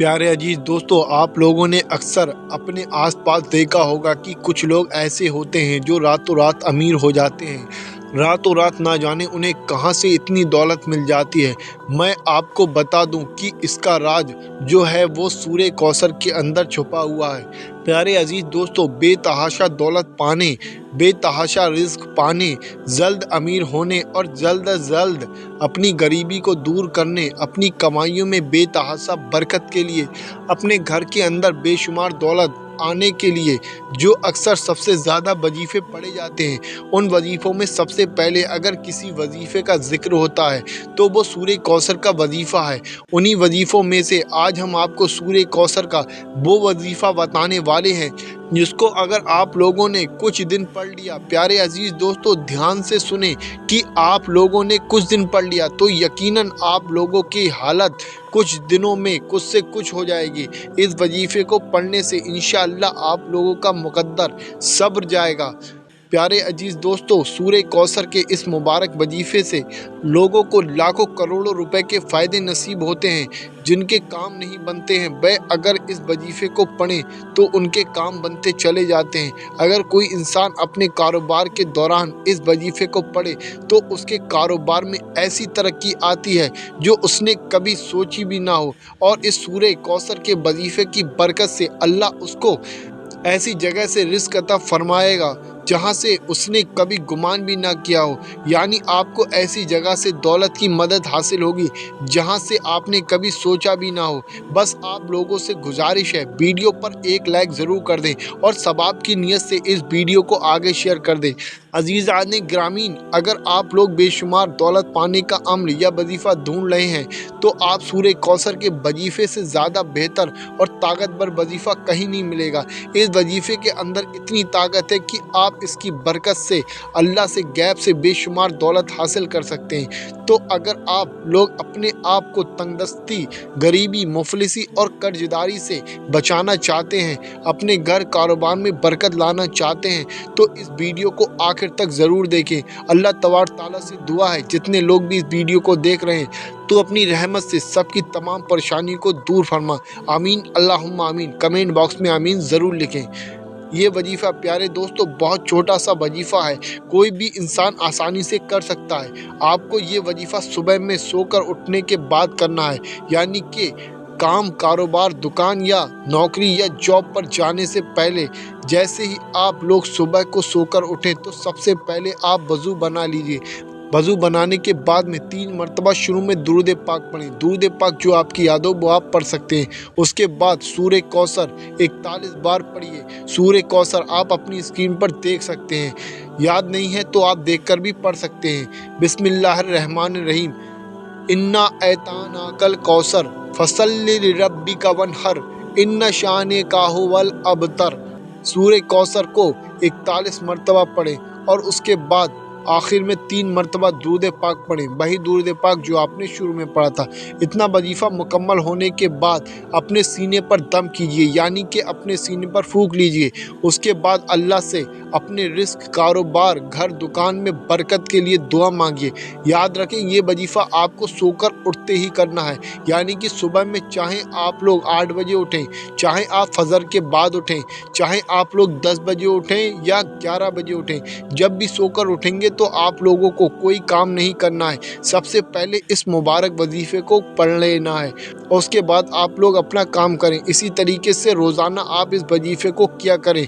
प्यारे अजीज दोस्तों, आप लोगों ने अक्सर अपने आसपास देखा होगा कि कुछ लोग ऐसे होते हैं जो रातों रात अमीर हो जाते हैं। रातों रात ना जाने उन्हें कहां से इतनी दौलत मिल जाती है। मैं आपको बता दूं कि इसका राज जो है वो सूर्य कौसर के अंदर छुपा हुआ है। प्यारे अजीज दोस्तों, बेतहाशा दौलत पाने, बेतहाशा रिज्क पाने, जल्द अमीर होने और जल्द अज जल्द अपनी गरीबी को दूर करने, अपनी कमाइयों में बेतहाशा बरकत के लिए, अपने घर के अंदर बेशुमार दौलत आने के लिए जो अक्सर सबसे ज़्यादा वजीफ़े पढ़े जाते हैं, उन वजीफ़ों में सबसे पहले अगर किसी वजीफ़े का जिक्र होता है तो वो सूर्य कौसर का वजीफ़ा है। उन्हीं वजीफ़ों में से आज हम आपको सूर्य कौसर का वो वजीफ़ा बताने वाले हैं जिसको अगर आप लोगों ने कुछ दिन पढ़ लिया, प्यारे अजीज़ दोस्तों ध्यान से सुने कि आप लोगों ने कुछ दिन पढ़ लिया तो यकीनन आप लोगों की हालत कुछ दिनों में कुछ से कुछ हो जाएगी। इस वजीफ़े को पढ़ने से इंशाअल्लाह आप लोगों का मुकद्दर सब्र जाएगा। प्यारे अजीज़ दोस्तों, सूर्य कौसर के इस मुबारक वजीफ़े से लोगों को लाखों करोड़ों रुपए के फ़ायदे नसीब होते हैं जिनके काम नहीं बनते हैं। वह अगर इस वजीफ़े को पढ़ें तो उनके काम बनते चले जाते हैं। अगर कोई इंसान अपने कारोबार के दौरान इस वजीफ़े को पढ़े तो उसके कारोबार में ऐसी तरक्की आती है जो उसने कभी सोची भी ना हो, और इस सूर्य कौसर के वजीफ़े की बरकत से अल्लाह उसको ऐसी जगह से रिज़्क अता फरमाएगा जहाँ से उसने कभी गुमान भी ना किया हो। यानी आपको ऐसी जगह से दौलत की मदद हासिल होगी जहाँ से आपने कभी सोचा भी ना हो। बस आप लोगों से गुजारिश है, वीडियो पर एक लाइक ज़रूर कर दें और सवाब की नीयत से इस वीडियो को आगे शेयर कर दें। अजीज़ान ग्रामीण, अगर आप लोग बेशुमार दौलत पाने का अमल या वजीफ़ा ढूंढ रहे हैं तो आप सूर्य कौसर के वजीफ़े से ज़्यादा बेहतर और ताकतवर वजीफ़ा कहीं नहीं मिलेगा। इस वजीफ़े के अंदर इतनी ताकत है कि आप इसकी बरकत से अल्लाह से गैब से बेशुमार दौलत हासिल कर सकते हैं। तो अगर आप लोग अपने आप को तंगदस्ती, गरीबी, मुफलिसी और कर्जदारी से बचाना चाहते हैं, अपने घर कारोबार में बरकत लाना चाहते हैं, तो इस वीडियो को आखिर तक ज़रूर देखें। अल्लाह तबारक ताला से दुआ है जितने लोग भी इस वीडियो को देख रहे हैं तो अपनी रहमत से सबकी तमाम परेशानी को दूर फरमा। आमीन अल्लाहुम्मा आमीन। कमेंट बॉक्स में आमीन ज़रूर लिखें। ये वजीफ़ा प्यारे दोस्तों बहुत छोटा सा वजीफ़ा है, कोई भी इंसान आसानी से कर सकता है। आपको ये वजीफ़ा सुबह में सोकर उठने के बाद करना है, यानी कि काम, कारोबार, दुकान या नौकरी या जॉब पर जाने से पहले। जैसे ही आप लोग सुबह को सोकर उठें तो सबसे पहले आप वज़ू बना लीजिए। वज़ू बनाने के बाद में 3 मरतबा शुरू में दुरूद पाक पढ़ें। दुरूद पाक जो आपकी याद हो वो आप पढ़ सकते हैं। उसके बाद सूर्य कौसर 41 बार पढ़िए। सूर्य कौसर आप अपनी स्क्रीन पर देख सकते हैं, याद नहीं है तो आप देखकर भी पढ़ सकते हैं। बिस्मिल्लाहिर्रहमानिर्रहीम। इन्ना ऐतानाकल कौसर फसल्लि लिरब्बिका वन्हर इन्ना शानिका हुवल अबतर। सूर्य कौसर को 41 मरतबा पढ़ें और उसके बाद आखिर में 3 मरतबा दुरूद पाक पढ़ें, वही दुरूद पाक जो आपने शुरू में पढ़ा था। इतना वजीफ़ा मुकम्मल होने के बाद अपने सीने पर दम कीजिए, यानी कि अपने सीने पर फूंक लीजिए। उसके बाद अल्लाह से अपने रिस्क, कारोबार, घर, दुकान में बरकत के लिए दुआ मांगिए। याद रखें ये वजीफ़ा आपको सोकर उठते ही करना है, यानी कि सुबह में चाहे आप लोग 8 बजे उठें, चाहे आप फजर के बाद उठें, चाहे आप लोग 10 बजे उठें या 11 बजे उठें, जब भी सोकर उठेंगे तो आप लोगों को कोई काम नहीं करना है। सबसे पहले इस मुबारक वजीफ़े को पढ़ लेना है और उसके बाद आप लोग अपना काम करें। इसी तरीके से रोज़ाना आप इस वजीफ़े को किया करें,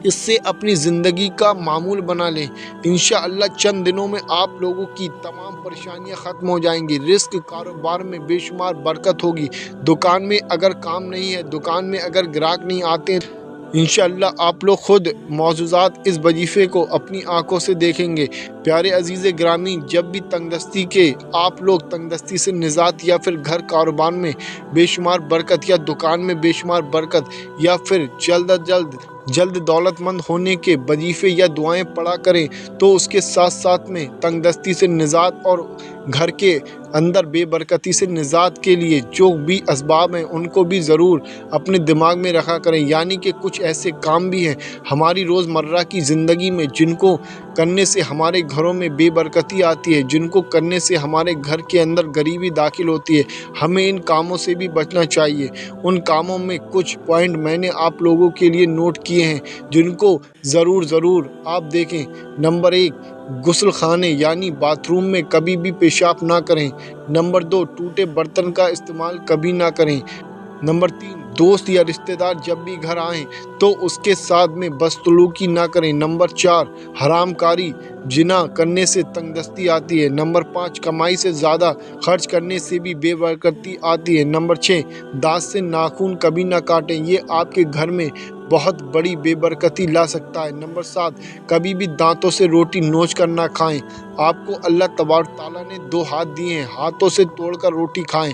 इससे अपनी ज़िंदगी का मामूल बना लें। इंशाअल्लाह चंद दिनों में आप लोगों की तमाम परेशानियां ख़त्म हो जाएंगी। रिस्क, कारोबार में बेशुमार बरकत होगी। दुकान में अगर काम नहीं है, दुकान में अगर ग्राहक नहीं आते हैं, इंशाअल्लाह आप लोग खुद मौजूदात इस वजीफ़े को अपनी आंखों से देखेंगे। प्यारे अजीज़ ग्रामीण, जब भी तंगदस्ती के आप लोग तंगदस्ती से निजात या फिर घर कारोबार में बेशुमार बरकत या दुकान में बेशुमार बरकत या फिर जल्द अज जल्द जल्द दौलतमंद होने के वजीफे या दुआएं पढ़ा करें, तो उसके साथ साथ में तंगदस्ती से निजात और घर के अंदर बेबरकती से निजात के लिए जो भी असबाब हैं उनको भी ज़रूर अपने दिमाग में रखा करें। यानी कि कुछ ऐसे काम भी हैं हमारी रोज़मर्रा की ज़िंदगी में जिनको करने से हमारे घरों में बेबरकती आती है, जिनको करने से हमारे घर के अंदर गरीबी दाखिल होती है। हमें इन कामों से भी बचना चाहिए। उन कामों में कुछ पॉइंट मैंने आप लोगों के लिए नोट किए हैं जिनको ज़रूर आप देखें। नंबर 1, गुस्ल खाने यानी बाथरूम में कभी भी पेशाब ना करें। नंबर 2, टूटे बर्तन का इस्तेमाल कभी ना करें। नंबर 3, दोस्त या रिश्तेदार जब भी घर आएँ तो उसके साथ में बदसलूकी ना करें। नंबर 4, हरामकारी जिना करने से तंगदस्ती आती है। नंबर 5, कमाई से ज़्यादा खर्च करने से भी बेबरकती आती है। नंबर 6, दांत से नाखून कभी ना काटें, ये आपके घर में बहुत बड़ी बेबरकती ला सकता है। नंबर 7, कभी भी दांतों से रोटी नोच कर ना खाएं। आपको अल्लाह तबारक ताला ने 2 हाथ दिए हैं, हाथों से तोड़कर रोटी खाएं।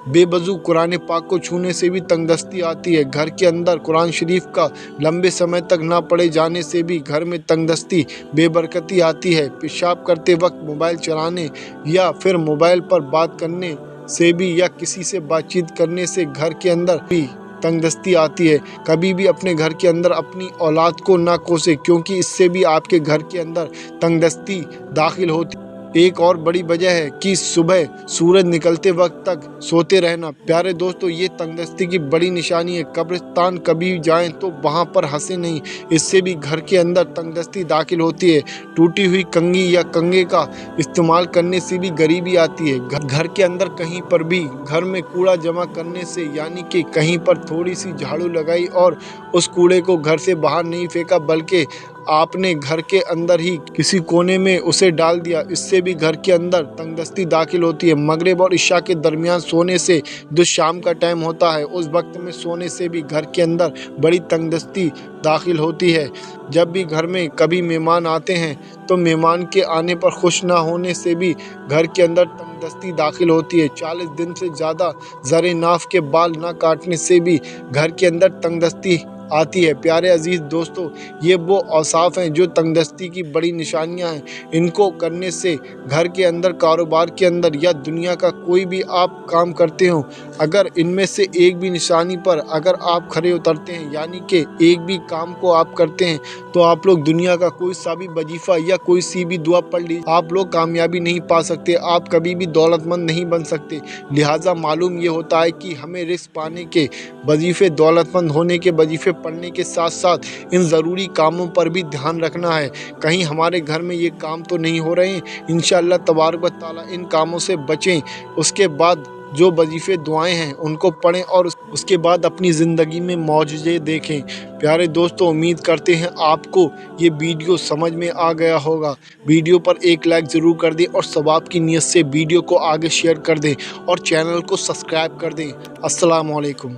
बेवजू कुरान पाक को छूने से भी तंगदस्ती आती है। घर के अंदर कुरान शरीफ का लंबे समय तक ना पढ़े जाने से भी घर में तंगदस्ती बेबरकती आती है। पेशाब करते वक्त मोबाइल चलाने या फिर मोबाइल पर बात करने से भी या किसी से बातचीत करने से घर के अंदर भी तंगदस्ती आती है। कभी भी अपने घर के अंदर अपनी औलाद को ना कोसे, क्योंकि इससे भी आपके घर के अंदर तंगदस्ती दाखिल होती है। एक और बड़ी वजह है कि सुबह सूरज निकलते वक्त तक सोते रहना। प्यारे दोस्तों, ये तंगदस्ती की बड़ी निशानी है। कब्रिस्तान कभी जाएं तो वहाँ पर हंसे नहीं, इससे भी घर के अंदर तंगदस्ती दाखिल होती है। टूटी हुई कंघी या कंघे का इस्तेमाल करने से भी गरीबी आती है। घर के अंदर कहीं पर भी घर में कूड़ा जमा करने से, यानी कि कहीं पर थोड़ी सी झाड़ू लगाई और उस कूड़े को घर से बाहर नहीं फेंका बल्कि आपने घर के अंदर ही किसी कोने में उसे डाल दिया, इससे भी घर के अंदर तंगदस्ती दाखिल होती है। मगरिब और इशा के दरमियान सोने से, जो शाम का टाइम होता है, उस वक्त में सोने से भी घर के अंदर बड़ी तंगदस्ती दाखिल होती है। जब भी घर में कभी मेहमान आते हैं तो मेहमान के आने पर खुश ना होने से भी घर के अंदर तंगदस्ती दाखिल होती है। 40 दिन से ज़्यादा ज़रे नाफ के बाल ना काटने से भी घर के अंदर तंगदस्ती आती है। प्यारे अजीज़ दोस्तों, ये वो औसाफ हैं जो तंगदस्ती की बड़ी निशानियां हैं। इनको करने से घर के अंदर, कारोबार के अंदर या दुनिया का कोई भी आप काम करते हो, अगर इनमें से एक भी निशानी पर अगर आप खरे उतरते हैं, यानी कि एक भी काम को आप करते हैं, तो आप लोग दुनिया का कोई सा भी वजीफ़ा या कोई सी भी दुआ पढ़ लीजिए, आप लोग कामयाबी नहीं पा सकते, आप कभी भी दौलतमंद नहीं बन सकते। लिहाजा मालूम ये होता है कि हमें रिस्क पाने के वजीफ़े, दौलतमंद होने के वजीफ़े पढ़ने के साथ साथ इन ज़रूरी कामों पर भी ध्यान रखना है। कहीं हमारे घर में ये काम तो नहीं हो रहे हैं। इंशाअल्लाह तबारक व तआला इन कामों से बचें। उसके बाद जो वजीफ़े, दुआएं हैं उनको पढ़ें और उसके बाद अपनी ज़िंदगी में मौजज़े देखें। प्यारे दोस्तों, उम्मीद करते हैं आपको ये वीडियो समझ में आ गया होगा। वीडियो पर एक लाइक ज़रूर कर दें और सवाब की नीयत से वीडियो को आगे शेयर कर दें और चैनल को सब्सक्राइब कर दें। अस्सलाम वालेकुम।